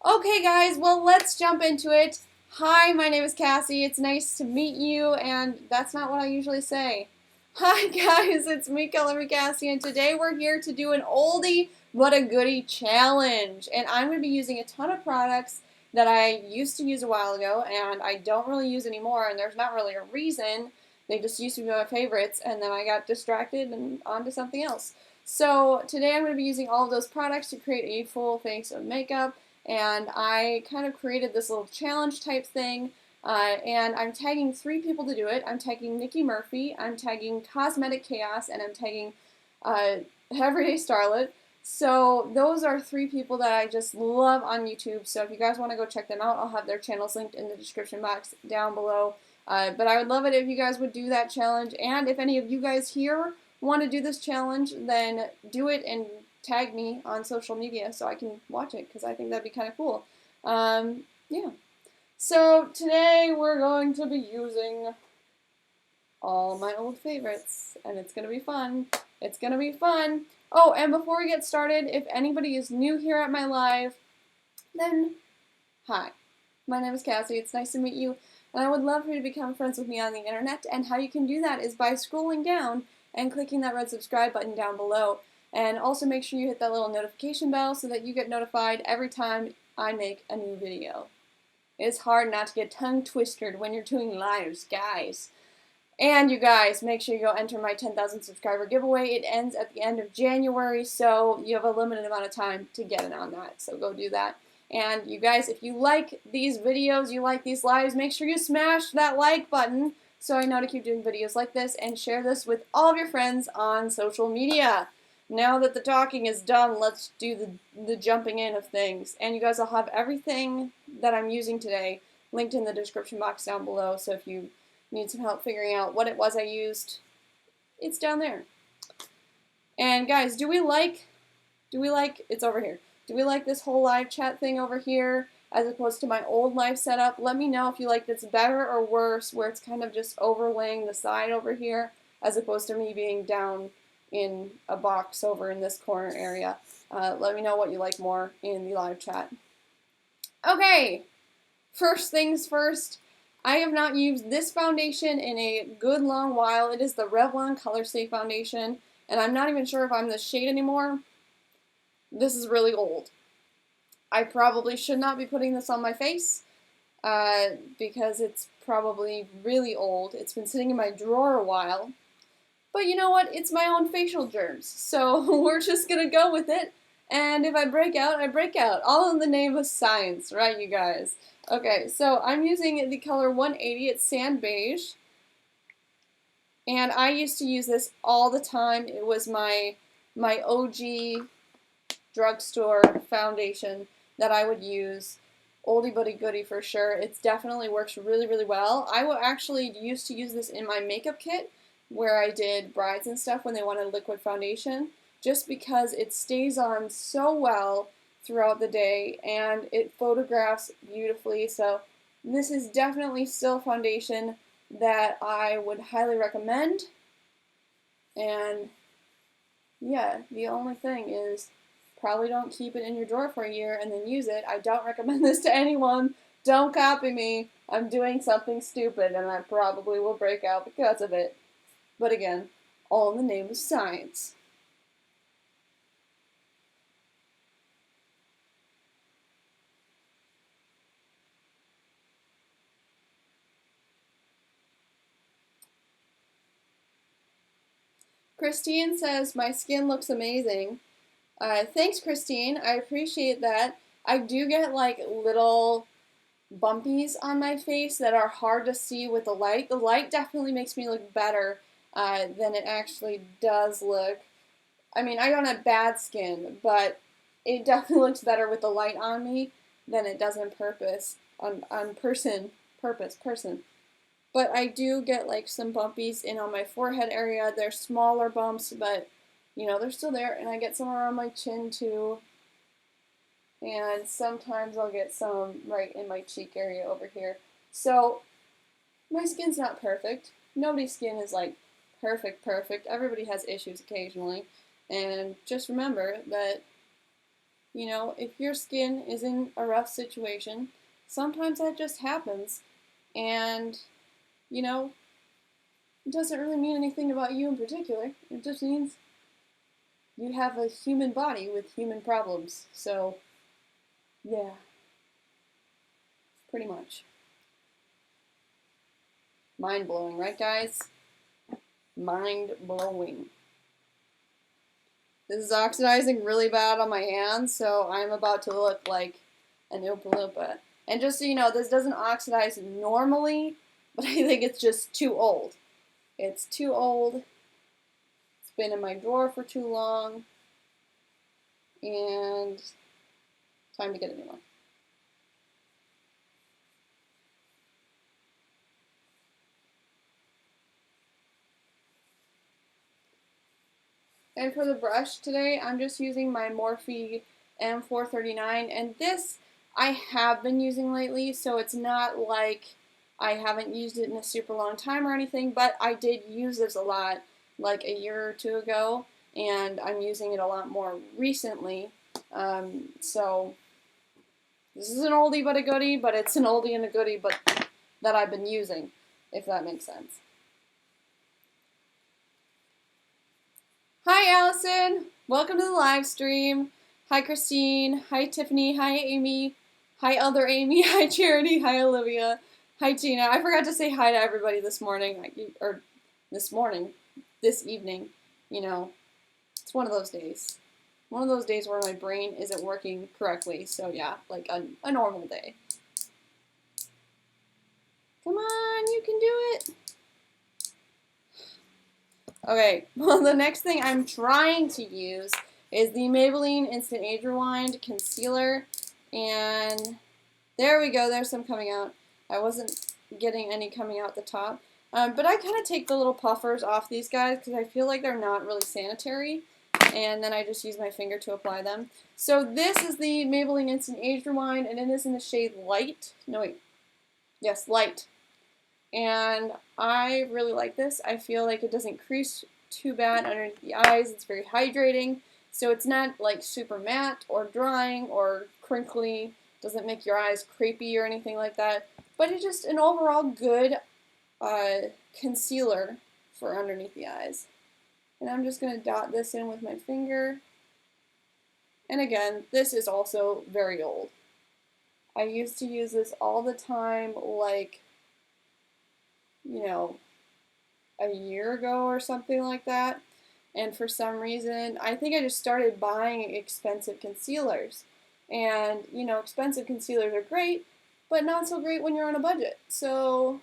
Okay, guys, well, let's jump into it. Hi, my name is Cassie. It's nice to meet you, and that's not what I usually say. Hi, guys, it's me, ColorMeCassie, and today we're here to do an oldie but a goodie challenge. And I'm going to be using a ton of products that I used to use a while ago, and I don't really use anymore, and there's not really a reason. They just used to be my favorites, and then I got distracted and onto something else. So today I'm going to be using all of those products to create a full face of makeup, and I kind of created this little challenge type thing, and I'm tagging 3 people to do it. I'm tagging Nikki Murphy, I'm tagging Cosmetic Chaos, and I'm tagging uh, Everyday Starlet. So those are 3 people that I just love on YouTube, so if you guys want to go check them out, I'll have their channels linked in the description box down below. But I would love it if you guys would do that challenge, and if any of you guys here want to do this challenge, then do it and tag me on social media so I can watch it, because I think that'd be kind of cool. Yeah. So today we're going to be using all my old favorites, and it's going to be fun. It's going to be fun. Oh, and before we get started, if anybody is new here at my live, then hi. My name is Cassie. It's nice to meet you, and I would love for you to become friends with me on the internet, and how you can do that is by scrolling down and clicking that red subscribe button down below. And also make sure you hit that little notification bell so that you get notified every time I make a new video. It's hard not to get tongue twisted when you're doing lives, guys. And you guys, make sure you go enter my 10,000 subscriber giveaway. It ends at the end of January, so you have a limited amount of time to get in on that. So go do that. And you guys, if you like these videos, you like these lives, make sure you smash that like button so I know to keep doing videos like this, and share this with all of your friends on social media. Now that the talking is done, let's do the jumping in of things. And you guys will have everything that I'm using today linked in the description box down below, so if you need some help figuring out what it was I used, it's down there. And guys, it's over here. Do we like this whole live chat thing over here as opposed to my old live setup? Let me know if you like this better or worse, where it's kind of just overlaying the side over here as opposed to me being down in a box over in this corner area. Let me know what you like more in the live chat. Okay, first things first, I have not used this foundation in a good long while. It is the Revlon Colorstay foundation, and I'm not even sure if I'm this shade anymore. This is really old. I probably should not be putting this on my face because it's probably really old. It's been sitting in my drawer a while. But you know what? It's my own facial germs, so we're just gonna go with it. And if I break out, I break out. All in the name of science, right, you guys? Okay, so I'm using the color 180. It's Sand Beige. And I used to use this all the time. It was my OG drugstore foundation that I would use. Oldie but a goodie for sure. It definitely works really, really well. I actually used to use this in my makeup kit where I did brides and stuff when they wanted liquid foundation, just because it stays on so well throughout the day and it photographs beautifully. So this is definitely still foundation that I would highly recommend. And yeah, the only thing is probably don't keep it in your drawer for a year and then use it. I don't recommend this to anyone. Don't copy me. I'm doing something stupid and I probably will break out because of it. But again, all in the name of science. Christine says, my skin looks amazing. Thanks, Christine. I appreciate that. I do get like little bumpies on my face that are hard to see with the light. The light definitely makes me look better than it actually does look. I mean, I don't have bad skin, but it definitely looks better with the light on me than it does on purpose, person. But I do get like some bumpies in on my forehead area. They're smaller bumps, but you know, they're still there. And I get some around my chin too. And sometimes I'll get some right in my cheek area over here. So my skin's not perfect. Nobody's skin is like perfect. Everybody has issues occasionally. And just remember that You know, if your skin is in a rough situation, sometimes that just happens. And, you know, it doesn't really mean anything about you in particular. It just means you have a human body with human problems. So, yeah, pretty much. Mind blowing, right, guys? Mind blowing. This is oxidizing really bad on my hands, so I'm about to look like an Oompa Loompa. And just so you know, this doesn't oxidize normally, but I think it's just too old. It's too old. It's been in my drawer for too long. And time to get a new one. And for the brush today, I'm just using my Morphe M439. And this I have been using lately, so it's not like I haven't used it in a super long time or anything, but I did use this a lot like a year or two ago, and I'm using it a lot more recently. So this is an oldie but a goodie, but it's an oldie and a goodie but that I've been using, if that makes sense. Hi, Allison. Welcome to the live stream. Hi, Christine. Hi, Tiffany. Hi, Amy. Hi, other Amy. Hi, Charity. Hi, Olivia. Hi, Tina. I forgot to say hi to everybody this morning, or this evening. You know, it's one of those days. One of those days where my brain isn't working correctly. So yeah, like a normal day. Come on, you can do it. Okay, well, the next thing I'm trying to use is the Maybelline Instant Age Rewind Concealer. And there we go, there's some coming out. I wasn't getting any coming out the top. But I kind of take the little puffers off these guys because I feel like they're not really sanitary. And then I just use my finger to apply them. So this is the Maybelline Instant Age Rewind, and it is in the shade Light. No, wait. Yes, Light. And I really like this. I feel like it doesn't crease too bad underneath the eyes. It's very hydrating. So it's not like super matte or drying or crinkly. Doesn't make your eyes crepey or anything like that. But it's just an overall good concealer for underneath the eyes. And I'm just going to dot this in with my finger. And again, this is also very old. I used to use this all the time, like, you know, a year ago or something like that. And for some reason, I think I just started buying expensive concealers. And, you know, expensive concealers are great, but not so great when you're on a budget. So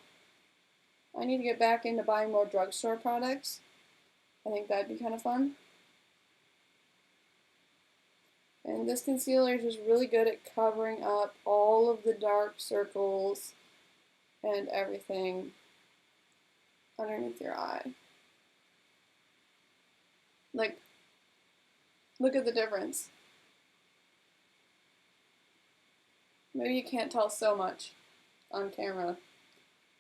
I need to get back into buying more drugstore products. I think that'd be kind of fun. And this concealer is just really good at covering up all of the dark circles and everything underneath your eye. Like, look at the difference. Maybe you can't tell so much on camera,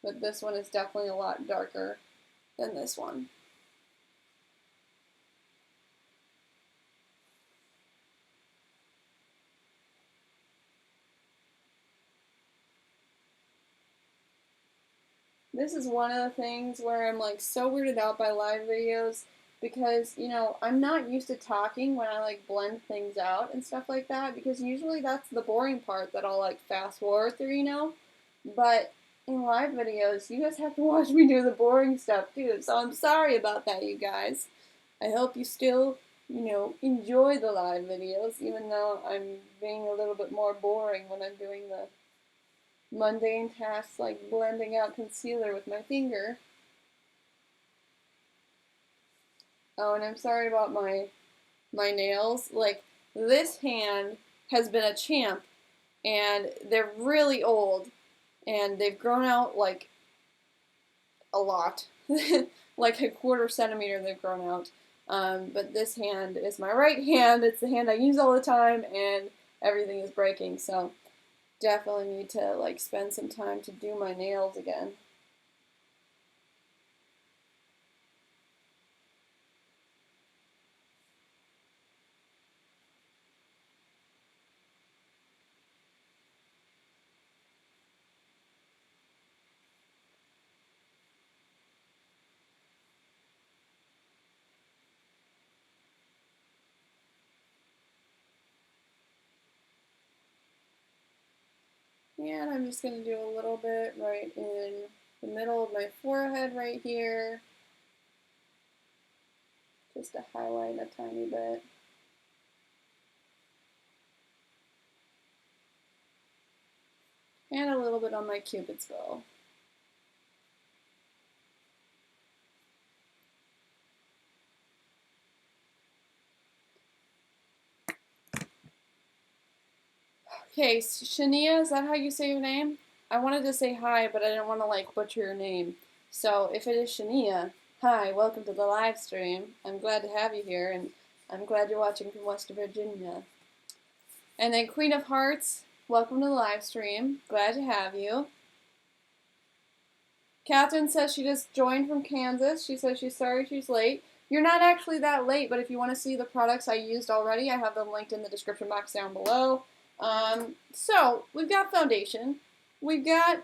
but this one is definitely a lot darker than this one. This is one of the things where I'm like so weirded out by live videos because, you know, I'm not used to talking when I like blend things out and stuff like that because usually that's the boring part that I'll like fast forward through, you know? But in live videos, you guys have to watch me do the boring stuff too, so I'm sorry about that, you guys. I hope you still, you know, enjoy the live videos, even though I'm being a little bit more boring when I'm doing the mundane tasks like blending out concealer with my finger. Oh, and I'm sorry about my nails. Like, this hand has been a champ, and they're really old, and they've grown out, like, a lot. Like a quarter centimeter they've grown out. But this hand is my right hand. It's the hand I use all the time, and everything is breaking, so definitely need to, like, spend some time to do my nails again. And I'm just going to do a little bit right in the middle of my forehead right here, just to highlight a tiny bit. And a little bit on my Cupid's bow. Okay, Shania, is that how you say your name? I wanted to say hi, but I didn't want to like butcher your name. So if it is Shania, hi, welcome to the live stream. I'm glad to have you here, and I'm glad you're watching from West Virginia. And then Queen of Hearts, welcome to the live stream. Glad to have you. Catherine says she just joined from Kansas. She says she's sorry she's late. You're not actually that late, but if you want to see the products I used already, I have them linked in the description box down below. So, we've got foundation. We've got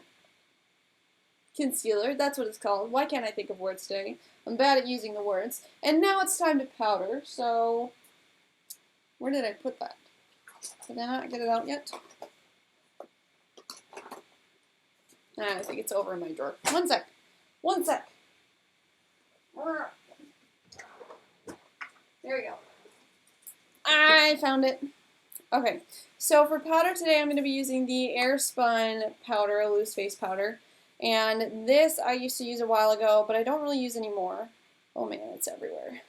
concealer. That's what it's called. Why can't I think of words today? I'm bad at using the words. And now it's time to powder. So, where did I put that? Did I not get it out yet? I think it's over in my drawer. One sec. One sec. There we go. I found it. Okay, so for powder today, I'm going to be using the Airspun powder, a loose face powder. And this I used to use a while ago, but I don't really use anymore. Oh man, it's everywhere.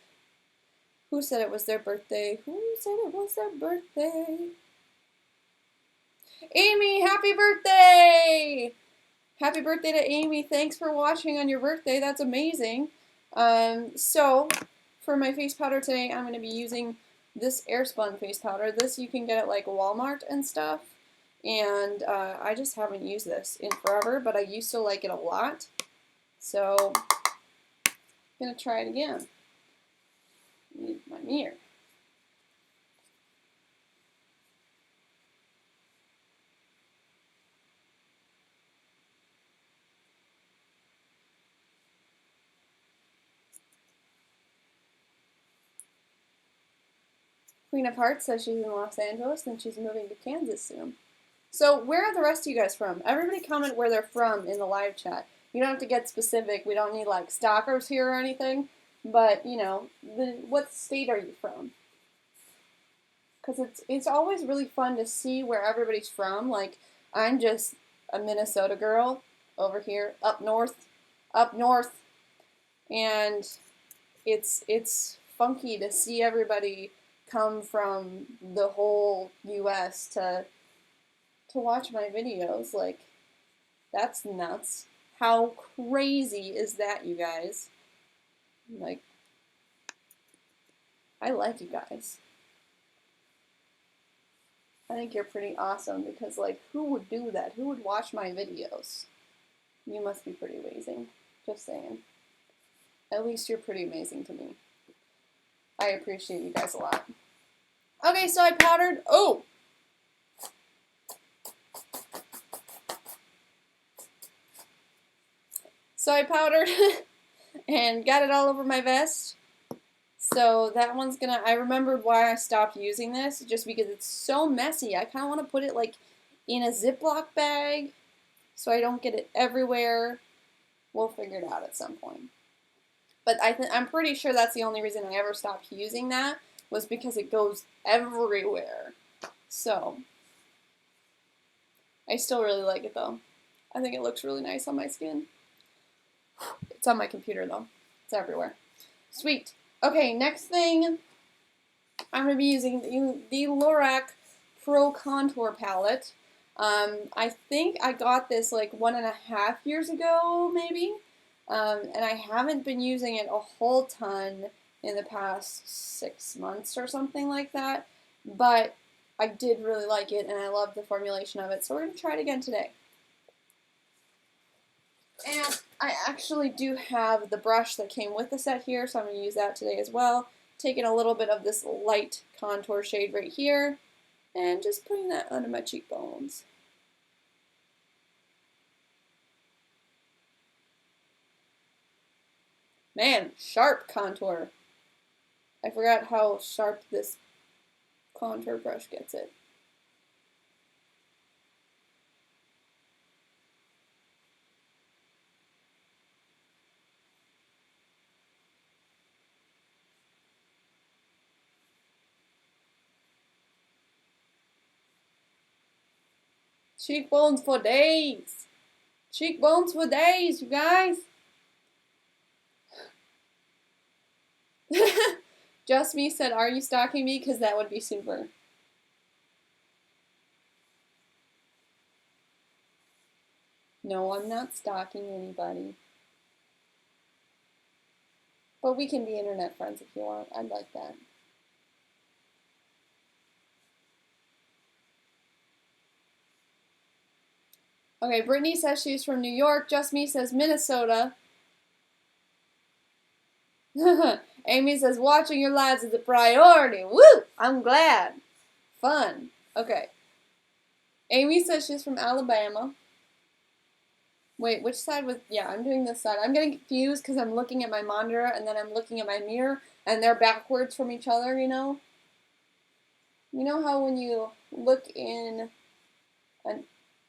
Who said it was their birthday? Who said it was their birthday? Amy, happy birthday! Happy birthday to Amy. Thanks for watching on your birthday. That's amazing. So, for my face powder today, I'm going to be using this Airspun face powder. This you can get at like Walmart and stuff. And I just haven't used this in forever, but I used to like it a lot. So, I'm going to try it again. Need my mirror. Queen of Hearts says she's in Los Angeles and she's moving to Kansas soon. So where are the rest of you guys from? Everybody comment where they're from in the live chat. You don't have to get specific. We don't need like stalkers here or anything. But, you know, what state are you from? Because it's always really fun to see where everybody's from. Like, I'm just a Minnesota girl over here, up north. And it's funky to see everybody come from the whole U.S. to watch my videos. Like, that's nuts. How crazy is that, you guys? Like, I like you guys. I think you're pretty awesome because, like, who would do that? Who would watch my videos? You must be pretty amazing. Just saying. At least you're pretty amazing to me. I appreciate you guys a lot. Okay, so I powdered. Oh! So I powdered and got it all over my vest. So that one's gonna, I remembered why I stopped using this, just because it's so messy. I kind of want to put it like in a Ziploc bag so I don't get it everywhere. We'll figure it out at some point. But I'm pretty sure that's the only reason I ever stopped using that, was because it goes everywhere. So, I still really like it though. I think it looks really nice on my skin. It's on my computer though. It's everywhere. Sweet. Okay, next thing, I'm going to be using the Lorac Pro Contour Palette. I think I got this like 1.5 years ago, maybe. And I haven't been using it a whole ton in the past 6 months or something like that. But I did really like it, and I love the formulation of it. So we're going to try it again today. And I actually do have the brush that came with the set here, so I'm going to use that today as well. Taking a little bit of this light contour shade right here, and just putting that under my cheekbones. Man, sharp contour. I forgot how sharp this contour brush gets it. Cheekbones for days. Cheekbones for days, you guys. Just Me said, are you stalking me? Because that would be super. No, I'm not stalking anybody. But we can be internet friends if you want. I'd like that. Okay, Brittany says she's from New York. Just Me says Minnesota. Amy says watching your lives is a priority. Woo! I'm glad. Fun. Okay. Amy says she's from Alabama. Wait, which side was... Yeah, I'm doing this side. I'm getting confused because I'm looking at my monitor and then I'm looking at my mirror and they're backwards from each other, you know? You know how when you look in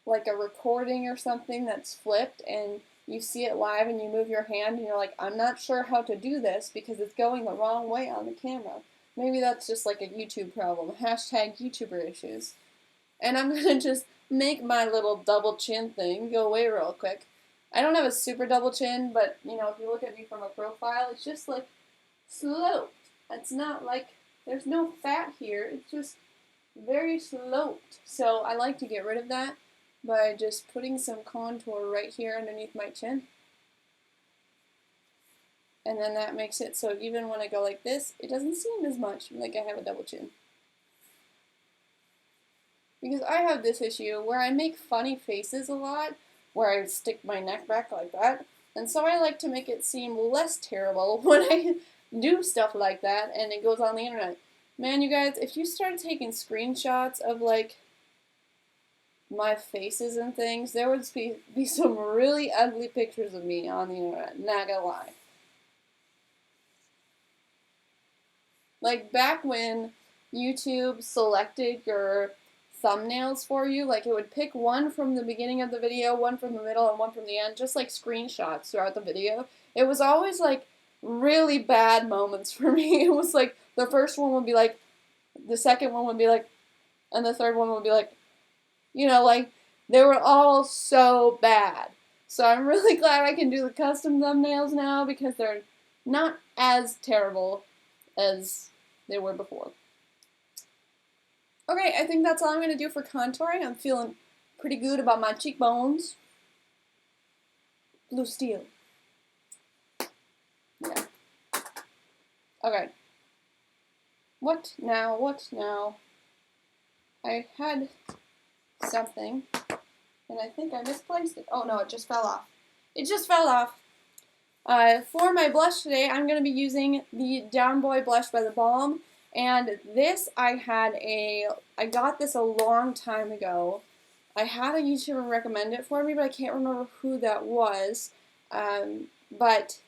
like a recording or something that's flipped and you see it live and you move your hand and you're like, I'm not sure how to do this because it's going the wrong way on the camera. Maybe that's just like a YouTube problem. Hashtag YouTuber issues. And I'm going to just make my little double chin thing go away real quick. I don't have a super double chin, but, you know, if you look at me from a profile, it's just like sloped. It's not like, there's no fat here. It's just very sloped. So I like to get rid of that by just putting some contour right here underneath my chin. And then that makes it so even when I go like this, it doesn't seem as much like I have a double chin. Because I have this issue where I make funny faces a lot, where I stick my neck back like that. And so I like to make it seem less terrible when I do stuff like that and it goes on the internet. Man, you guys, if you start taking screenshots of like my faces and things, there would be some really ugly pictures of me on the internet, not gonna lie. Like back when YouTube selected your thumbnails for you, like it would pick one from the beginning of the video, one from the middle, and one from the end, just like screenshots throughout the video. It was always like really bad moments for me. It was like the first one would be like, the second one would be like, and the third one would be like, you know, like they were all so bad. So I'm really glad I can do the custom thumbnails now because they're not as terrible as they were before. Okay, I think that's all I'm going to do for contouring. I'm feeling pretty good about my cheekbones. Blue steel. Yeah. Okay. What now? What now? I had something, and I think I misplaced it. Oh no, it just fell off. It just fell off. For my blush today, I'm going to be using the Down Boy blush by The Balm. And this, I got this a long time ago. I had a YouTuber recommend it for me, but I can't remember who that was. But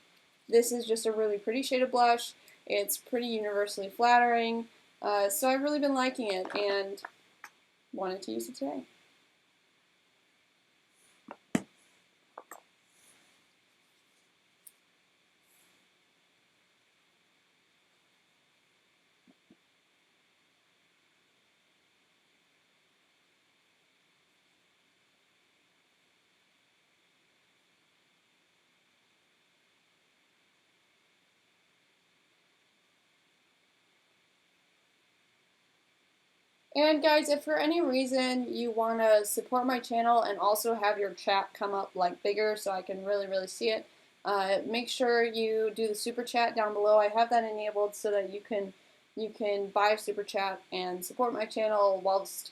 this is just a really pretty shade of blush. It's pretty universally flattering. So I've really been liking it and wanted to use it today. And guys, if for any reason you want to support my channel and also have your chat come up like bigger so I can really see it, make sure you do the super chat down below. I have that enabled so that you can buy a super chat and support my channel whilst,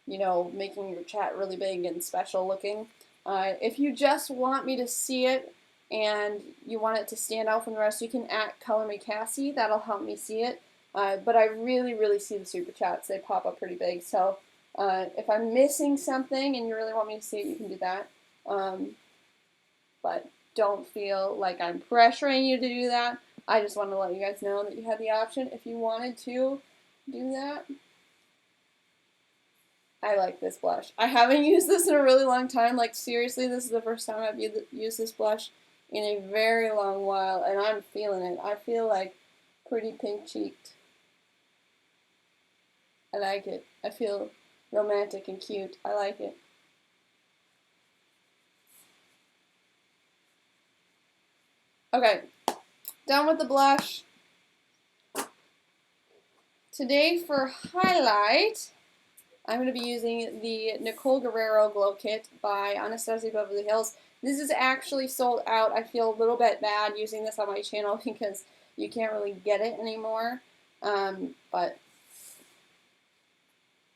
you know, making your chat really big and special looking. If you just want me to see it and you want it to stand out from the rest, you can @ColorMeCassie. That'll help me see it. But I really see the super chats. They pop up pretty big. So if I'm missing something and you really want me to see it, you can do that. But don't feel like I'm pressuring you to do that. I just want to let you guys know that you had the option if you wanted to do that. I like this blush. I haven't used this in a really long time. Like seriously, this is the first time I've used this blush in a very long while, and I'm feeling it. I feel like pretty pink-cheeked. I like it. I feel romantic and cute. I like it. Okay, done with the blush. Today for highlight, I'm going to be using the Nicole Guerriero Glow Kit by Anastasia Beverly Hills. This is actually sold out. I feel a little bit bad using this on my channel because you can't really get it anymore. But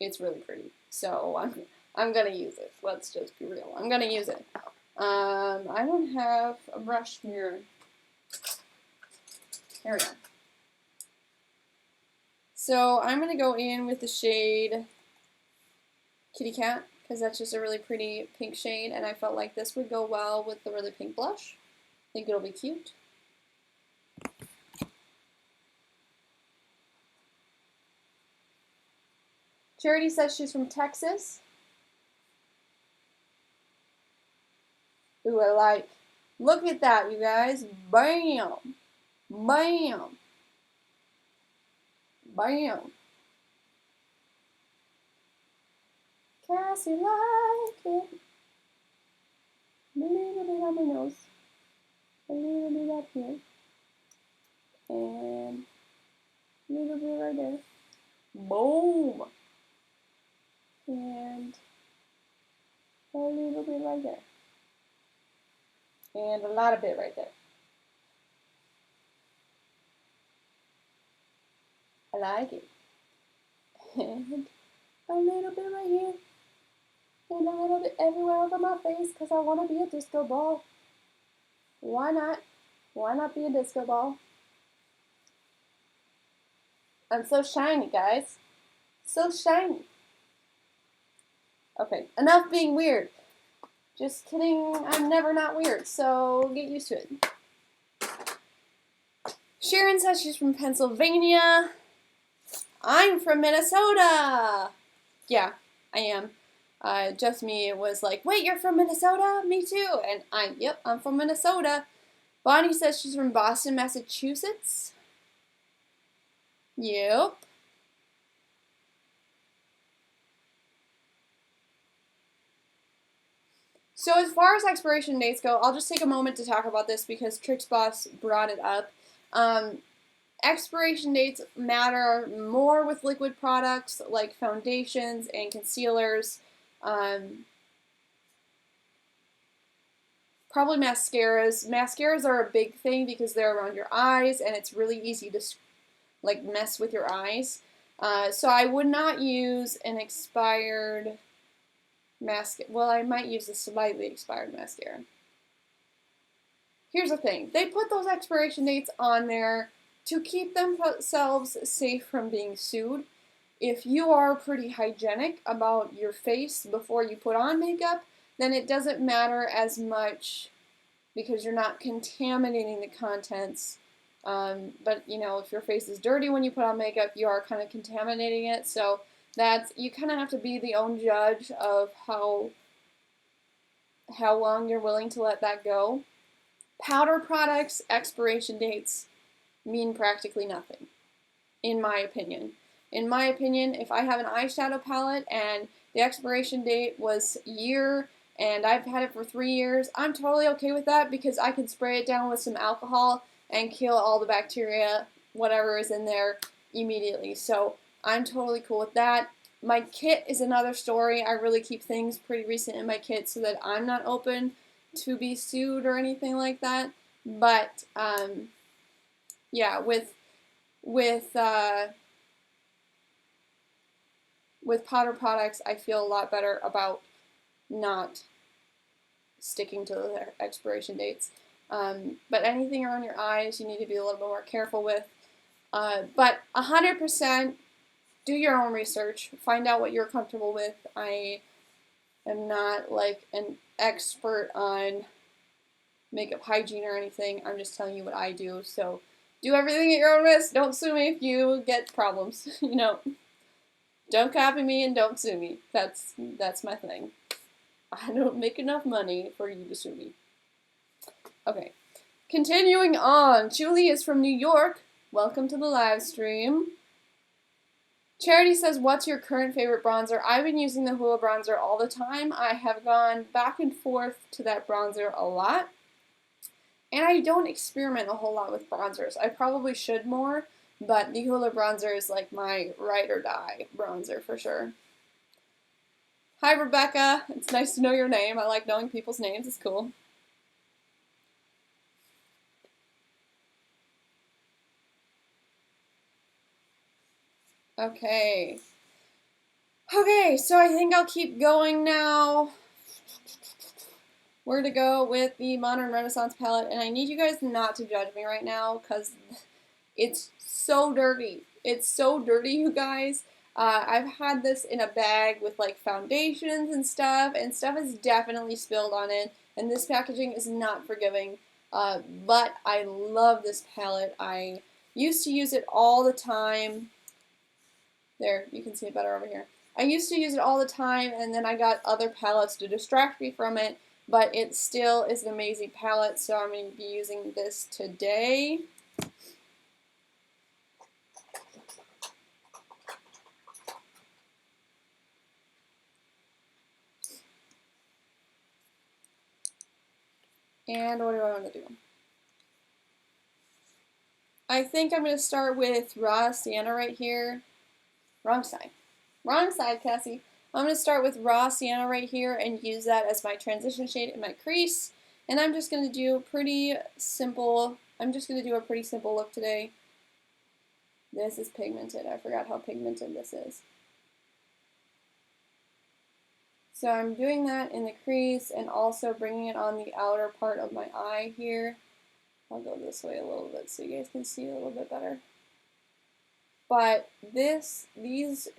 it's really pretty. So I'm going to use it. Let's just be real. I'm going to use it. I don't have a brush here. Here we go. So I'm going to go in with the shade Kitty Cat, because that's just a really pretty pink shade, and I felt like this would go well with the really pink blush. I think it'll be cute. Charity says she's from Texas. Ooh, I like. Look at that, you guys. Bam! Bam! Bam! Cassie like it. A little bit on my nose. A little bit up here. And a little bit right there. Boom! And a little bit right there. And a lot of bit right there. I like it. And a little bit right here. And a little bit everywhere over my face because I want to be a disco ball. Why not? Why not be a disco ball? I'm so shiny, guys. So shiny. Okay, enough being weird. Just kidding, I'm never not weird, so get used to it. Sharon says she's from Pennsylvania. I'm from Minnesota. Yeah, I am. Just me was like, wait, you're from Minnesota? Me too. And yep, I'm from Minnesota. Bonnie says she's from Boston, Massachusetts. Yep. So as far as expiration dates go, I'll just take a moment to talk about this because Trix Boss brought it up. Expiration dates matter more with liquid products like foundations and concealers. Probably mascaras. Mascaras are a big thing because they're around your eyes and it's really easy to like mess with your eyes. So I would not use an expired mascara. Well, I might use a slightly expired mascara. Here's the thing. They put those expiration dates on there to keep themselves safe from being sued. If you are pretty hygienic about your face before you put on makeup, then it doesn't matter as much because you're not contaminating the contents. But, you know, if your face is dirty when you put on makeup, you are kind of contaminating it. So you kind of have to be the own judge of how long you're willing to let that go. Powder products, expiration dates mean practically nothing, in my opinion. In my opinion, if I have an eyeshadow palette and the expiration date was a year and I've had it for 3 years, I'm totally okay with that because I can spray it down with some alcohol and kill all the bacteria, whatever is in there, immediately. So I'm totally cool with that. My kit is another story. I really keep things pretty recent in my kit so that I'm not open to be sued or anything like that. But yeah, with powder products, I feel a lot better about not sticking to the expiration dates. But anything around your eyes, you need to be a little bit more careful with. But 100% do your own research. Find out what you're comfortable with. I am not like an expert on makeup hygiene or anything. I'm just telling you what I do. So do everything at your own risk. Don't sue me if you get problems. You know, don't copy me and don't sue me. That's my thing. I don't make enough money for you to sue me. Okay, continuing on. Julie is from New York. Welcome to the live stream. Charity says, what's your current favorite bronzer? I've been using the Hoola bronzer all the time. I have gone back and forth to that bronzer a lot. And I don't experiment a whole lot with bronzers. I probably should more, but the Hoola bronzer is like my ride or die bronzer for sure. Hi, Rebecca. It's nice to know your name. I like knowing people's names. It's cool. Okay. Okay, so I think I'll keep going now. We're to go with the Modern Renaissance palette, and I need you guys not to judge me right now because it's so dirty. It's so dirty, you guys. I've had this in a bag with like foundations and stuff is definitely spilled on it, and this packaging is not forgiving. But I love this palette. I used to use it all the time. There, you can see it better over here. I used to use it all the time, and then I got other palettes to distract me from it, but it still is an amazing palette, so I'm going to be using this today. And what do I want to do? I think I'm going to start with Raw Sienna right here. Wrong side. Wrong side, Cassie. I'm going to start with Raw Sienna right here and use that as my transition shade in my crease. And I'm just going to do pretty simple. I'm just going to do a pretty simple look today. This is pigmented. I forgot how pigmented this is. So I'm doing that in the crease and also bringing it on the outer part of my eye here. I'll go this way a little bit so you guys can see a little bit better. But these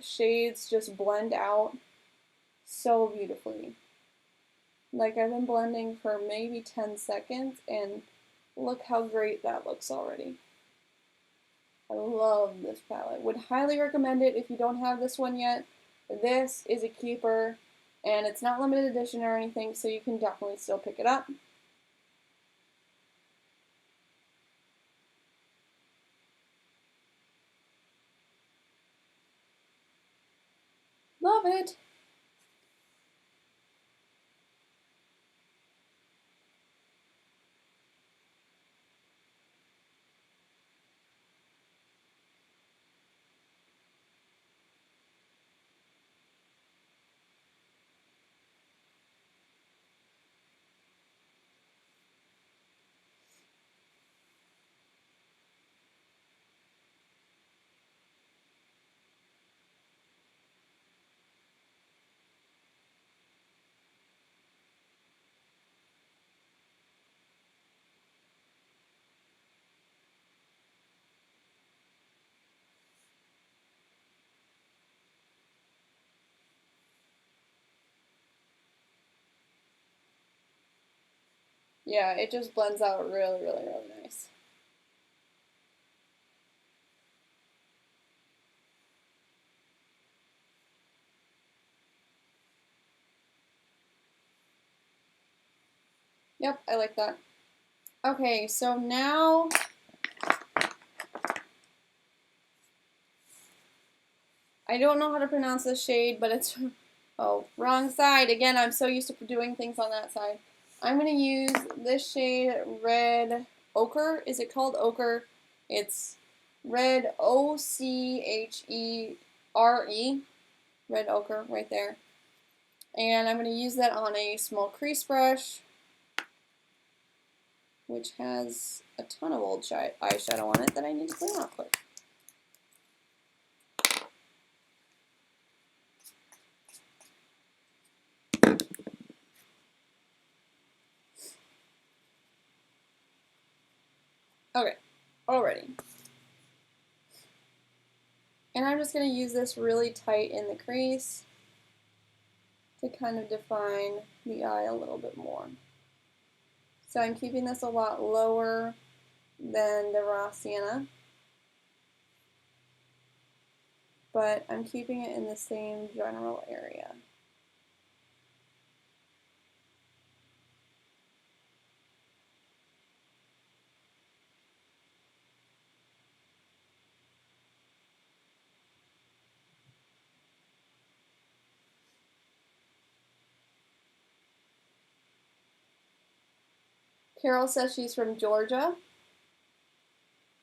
shades just blend out so beautifully. Like I've been blending for maybe 10 seconds and look how great that looks already. I love this palette. Would highly recommend it if you don't have this one yet. This is a keeper and it's not limited edition or anything, so you can definitely still pick it up. Love it! Yeah, it just blends out really, really, really nice. Yep, I like that. Okay, so now I don't know how to pronounce this shade, but it's, oh, wrong side. Again, I'm so used to doing things on that side. I'm going to use this shade, Red Ochre. Is it called Ochre? It's Red O-C-H-E-R-E. Red Ochre, right there. And I'm going to use that on a small crease brush, which has a ton of old eyeshadow on it that I need to clean off quick. Okay, already. And I'm just going to use this really tight in the crease to kind of define the eye a little bit more. So I'm keeping this a lot lower than the Raw Sienna, but I'm keeping it in the same general area. Carol says she's from Georgia.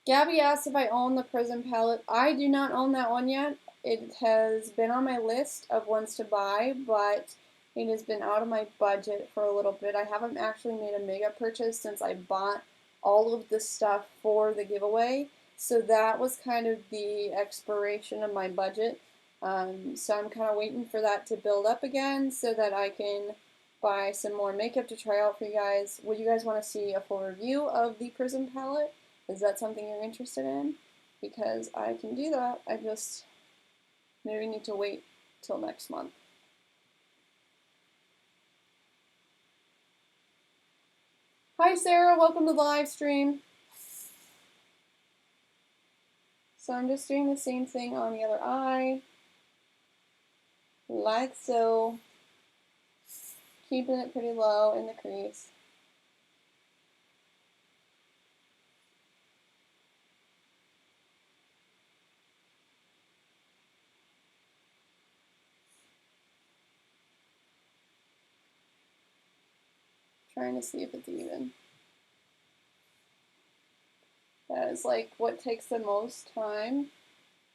Gabby asked if I own the Prism palette. I do not own that one yet. It has been on my list of ones to buy, but it has been out of my budget for a little bit. I haven't actually made a makeup purchase since I bought all of the stuff for the giveaway. So that was kind of the expiration of my budget. So I'm kind of waiting for that to build up again so that I can buy some more makeup to try out for you guys. Would you guys want to see a full review of the Prism palette? Is that something you're interested in? Because I can do that. I just maybe need to wait till next month. Hi Sarah, welcome to the live stream. So I'm just doing the same thing on the other eye, like so, keeping it pretty low in the crease. Trying to see if it's even. That is like what takes the most time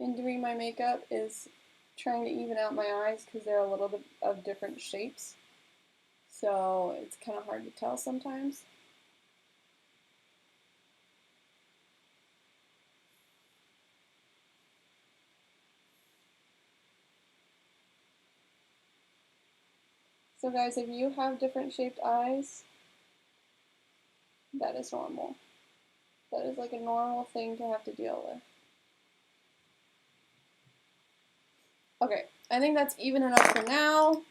in doing my makeup, is trying to even out my eyes because they're a little bit of different shapes. So it's kind of hard to tell sometimes. So guys, if you have different shaped eyes, that is normal. That is like a normal thing to have to deal with. Okay, I think that's even enough for now.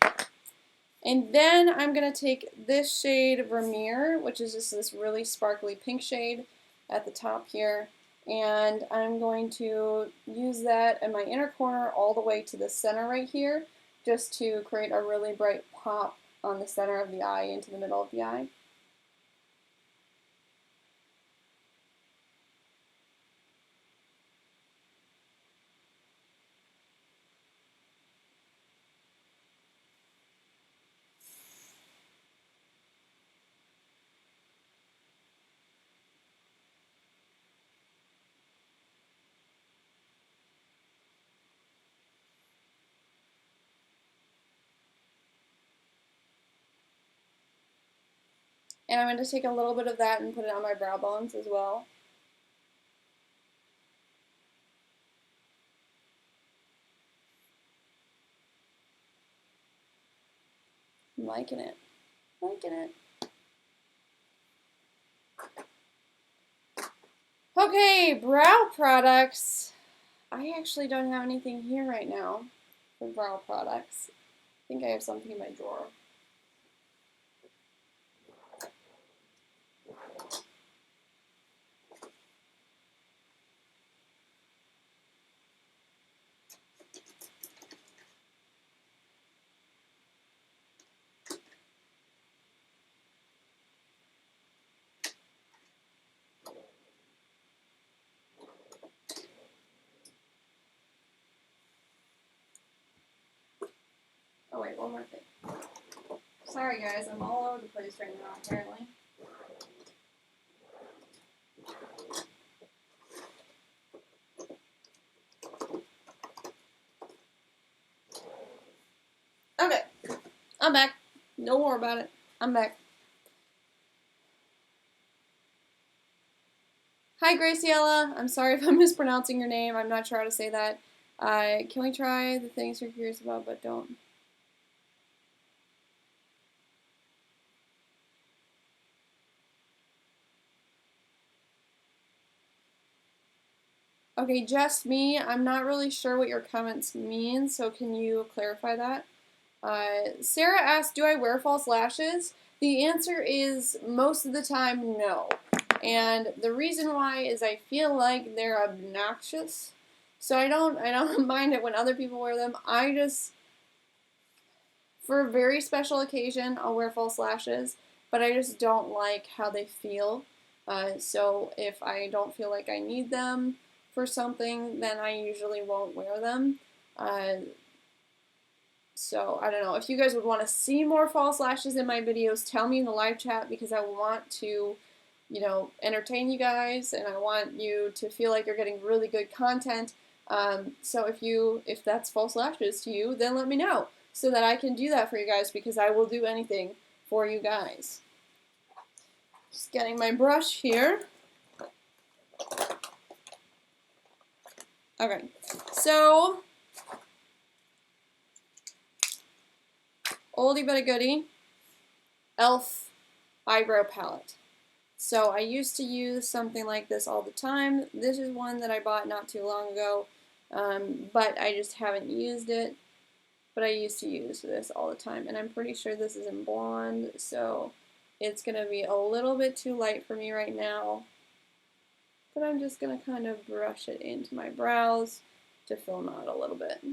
And then I'm going to take this shade Vermeer, which is just this really sparkly pink shade at the top here. And I'm going to use that in my inner corner all the way to the center right here, just to create a really bright pop on the center of the eye into the middle of the eye. And I'm going to take a little bit of that and put it on my brow bones as well. I'm liking it. Liking it. Okay, brow products. I actually don't have anything here right now for brow products. I think I have something in my drawer. Oh wait, one more thing. Sorry guys, I'm all over the place right now apparently. Okay, I'm back. No more about it. I'm back. Hi Graciela, I'm sorry if I'm mispronouncing your name. I'm not sure how to say that. Can we try the things you're curious about but don't? Okay, just me. I'm not really sure what your comments mean, so can you clarify that? Sarah asked, do I wear false lashes? The answer is most of the time no. And the reason why is I feel like they're obnoxious. So I don't mind it when other people wear them. I just, for a very special occasion, I'll wear false lashes, but I just don't like how they feel. So if I don't feel like I need them for something, then I usually won't wear them. So I don't know. If you guys would want to see more false lashes in my videos, tell me in the live chat because I want to you know, entertain you guys, and I want you to feel like you're getting really good content. So if that's false lashes to you, then let me know so that I can do that for you guys, because I will do anything for you guys. Just getting my brush here. Okay, so Oldie But a Goodie Elf Eyebrow Palette. So I used to use something like this all the time. This is one that I bought not too long ago, but I just haven't used it. But I used to use this all the time, and I'm pretty sure this is in blonde, so it's going to be a little bit too light for me right now. But I'm just going to kind of brush it into my brows to fill them out a little bit.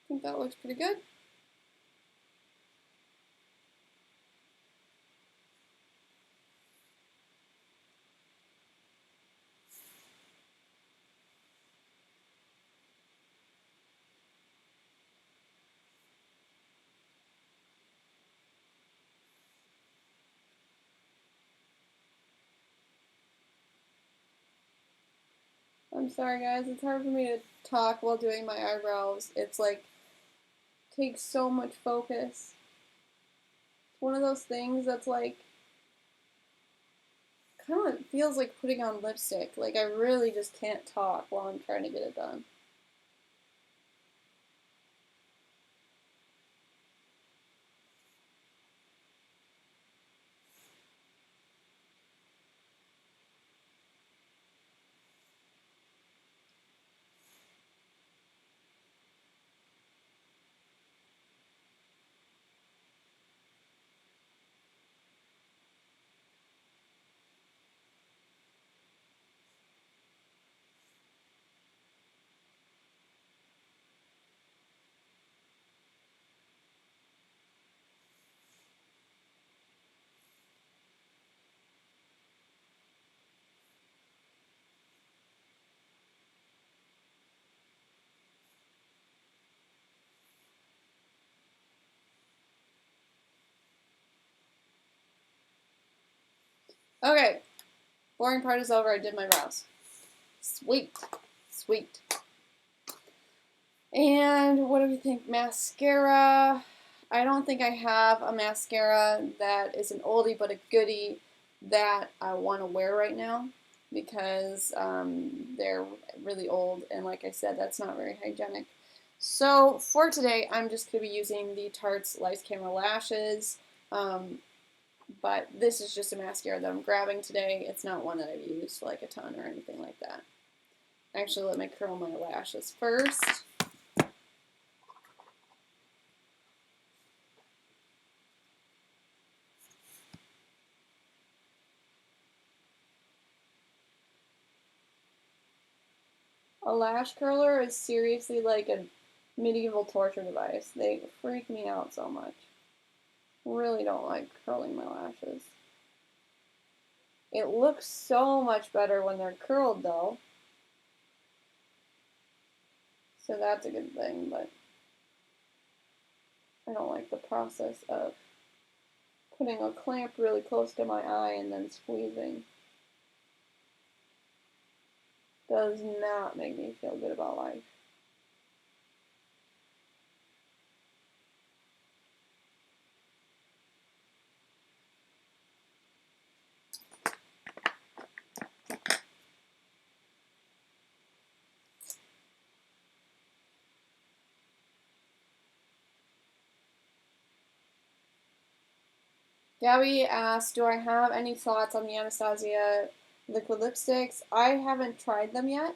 I think that looks pretty good. I'm sorry guys, it's hard for me to talk while doing my eyebrows. It's like, takes so much focus. It's one of those things that's like, kind of feels like putting on lipstick. Like I really just can't talk while I'm trying to get it done. Okay, boring part is over. I did my brows. Sweet, sweet. And what do we think? Mascara. I don't think I have a mascara that is an oldie but a goodie that I want to wear right now, because they're really old, and like I said, that's not very hygienic. So for today, I'm just going to be using the Tarte's Life Camera Lashes, but this is just a mascara that I'm grabbing today. It's not one that I've used like a ton or anything like that. Actually, let me curl my lashes first. A lash curler is seriously like a medieval torture device. They freak me out so much. Really don't like curling my lashes. It looks so much better when they're curled though. So that's a good thing, but I don't like the process of putting a clamp really close to my eye and then squeezing. Does not make me feel good about life. Gabby asked, do I have any thoughts on the Anastasia liquid lipsticks? I haven't tried them yet.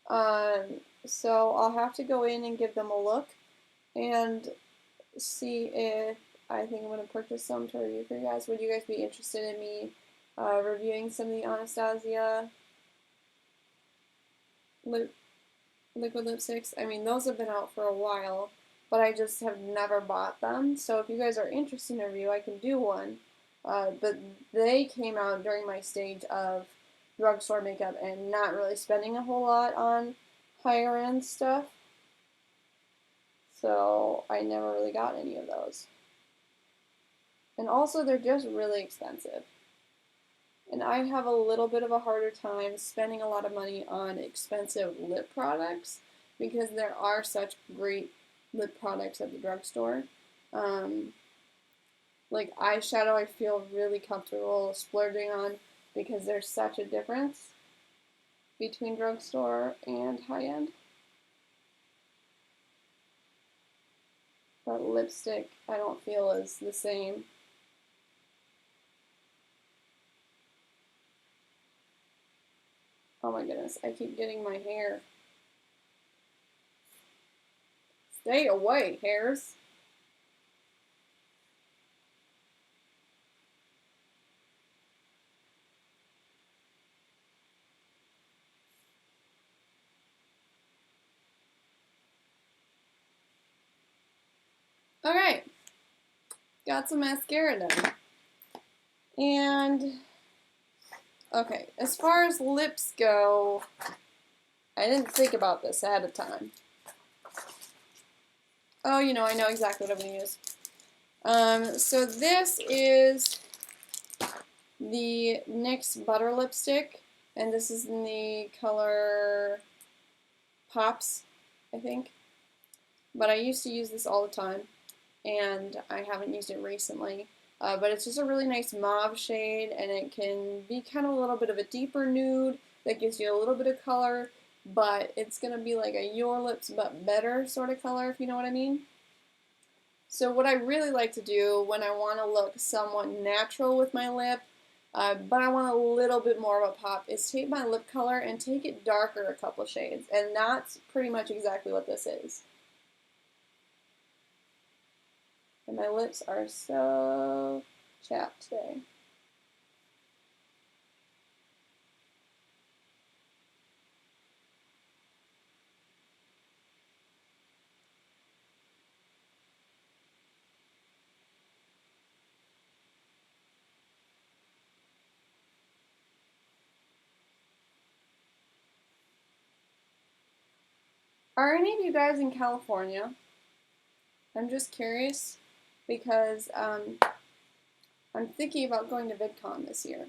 So I'll have to go in and give them a look and see if I think I'm going to purchase some to review for you guys. Would you guys be interested in me reviewing some of the Anastasia liquid lipsticks? I mean, those have been out for a while, but I just have never bought them. So if you guys are interested in a review, I can do one. But they came out during my stage of drugstore makeup and not really spending a whole lot on higher end stuff. So I never really got any of those. And also they're just really expensive. And I have a little bit of a harder time spending a lot of money on expensive lip products because there are such great lip products at the drugstore. Like eyeshadow I feel really comfortable splurging on because there's such a difference between drugstore and high-end. But lipstick I don't feel is the same. Oh my goodness, I keep getting my hair. Stay away, hairs. Okay, got some mascara done. And, okay, as far as lips go, I didn't think about this ahead of time. Oh, you know, I know exactly what I'm going to use. So this is the NYX Butter Lipstick, and this is in the color Pops, I think. But I used to use this all the time, and I haven't used it recently. But it's just a really nice mauve shade, and it can be kind of a little bit of a deeper nude that gives you a little bit of color, but it's going to be like a Your Lips But Better sort of color, if you know what I mean. So what I really like to do when I want to look somewhat natural with my lip, but I want a little bit more of a pop, is take my lip color and take it darker a couple shades, and that's pretty much exactly what this is. And my lips are so chapped today. Are any of you guys in California? I'm just curious because I'm thinking about going to VidCon this year.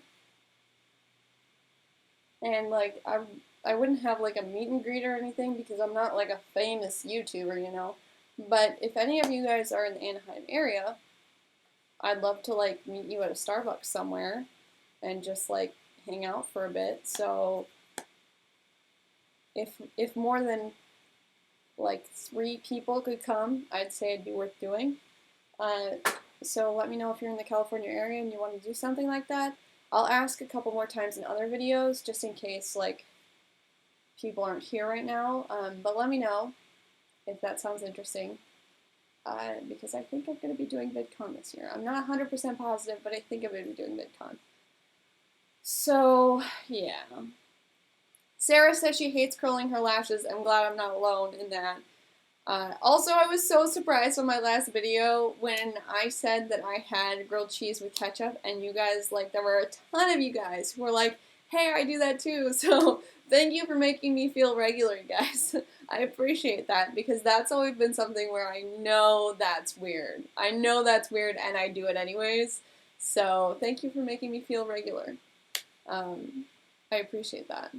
And like I wouldn't have like a meet and greet or anything because I'm not like a famous YouTuber, you know. But if any of you guys are in the Anaheim area, I'd love to like meet you at a Starbucks somewhere and just like hang out for a bit. So if more than like 3 people could come, I'd say it'd be worth doing. So let me know if you're in the California area and you want to do something like that. I'll ask a couple more times in other videos just in case like people aren't here right now. But let me know if that sounds interesting. Because I think I'm going to be doing VidCon this year. I'm not 100% positive, but I think I'm going to be doing VidCon. So, yeah. Sarah says she hates curling her lashes. I'm glad I'm not alone in that. Also, I was so surprised on my last video when I said that I had grilled cheese with ketchup, and you guys, like, there were a ton of you guys who were like, hey, I do that too. So, thank you for making me feel regular, guys. I appreciate that, because that's always been something where I know that's weird. I know that's weird, and I do it anyways. So, thank you for making me feel regular. I appreciate that.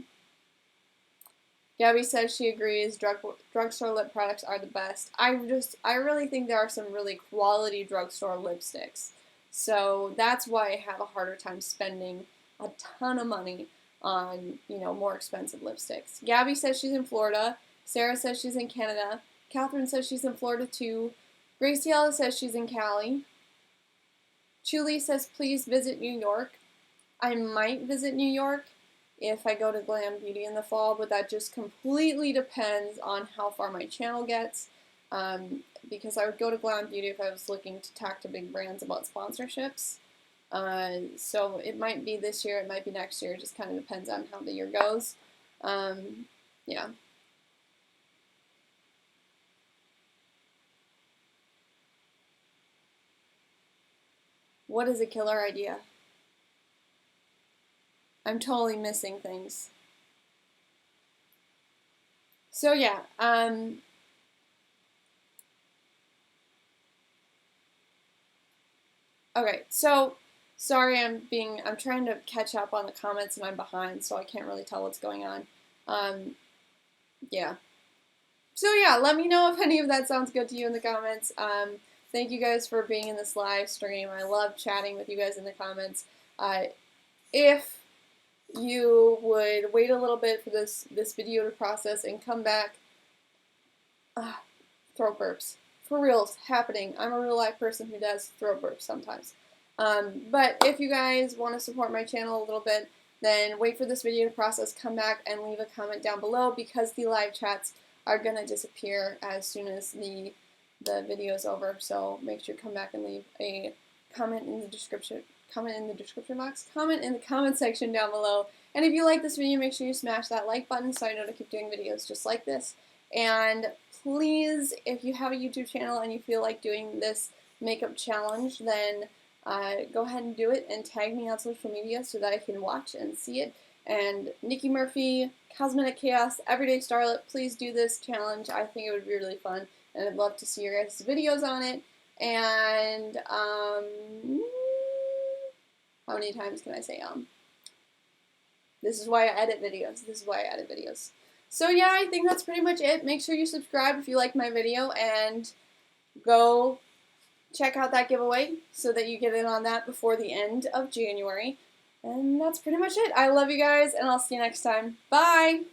Gabby says she agrees drugstore lip products are the best. I really think there are some really quality drugstore lipsticks. So that's why I have a harder time spending a ton of money on, you know, more expensive lipsticks. Gabby says she's in Florida. Sarah says she's in Canada. Catherine says she's in Florida too. Graciela says she's in Cali. Julie says, please visit New York. I might visit New York if I go to Glam Beauty in the fall, but that just completely depends on how far my channel gets. Because I would go to Glam Beauty if I was looking to talk to big brands about sponsorships. So it might be this year, it might be next year. It just kind of depends on how the year goes. Yeah. What is a killer idea? I'm totally missing things. So yeah, okay, so sorry I'm trying to catch up on the comments and I'm behind, so I can't really tell what's going on. Yeah. So yeah, let me know if any of that sounds good to you in the comments. Thank you guys for being in this live stream. I love chatting with you guys in the comments. If you would wait a little bit for this video to process and come back, throat burps. For reals, happening. I'm a real life person who does throat burps sometimes. But if you guys want to support my channel a little bit, then wait for this video to process, come back and leave a comment down below, because the live chats are going to disappear as soon as the video is over. So make sure to come back and leave a comment in the description. Comment in the description box. Comment in the comment section down below. And if you like this video, make sure you smash that like button so I know to keep doing videos just like this. And please, if you have a YouTube channel and you feel like doing this makeup challenge, then go ahead and do it and tag me on social media so that I can watch and see it. And Nikki Murphy, Cosmetic Chaos, Everyday Starlet, please do this challenge. I think it would be really fun, and I'd love to see your guys' videos on it. And how many times can I say This is why I edit videos. This is why I edit videos. So yeah, I think that's pretty much it. Make sure you subscribe if you like my video, and go check out that giveaway so that you get in on that before the end of January. And that's pretty much it. I love you guys, and I'll see you next time. Bye!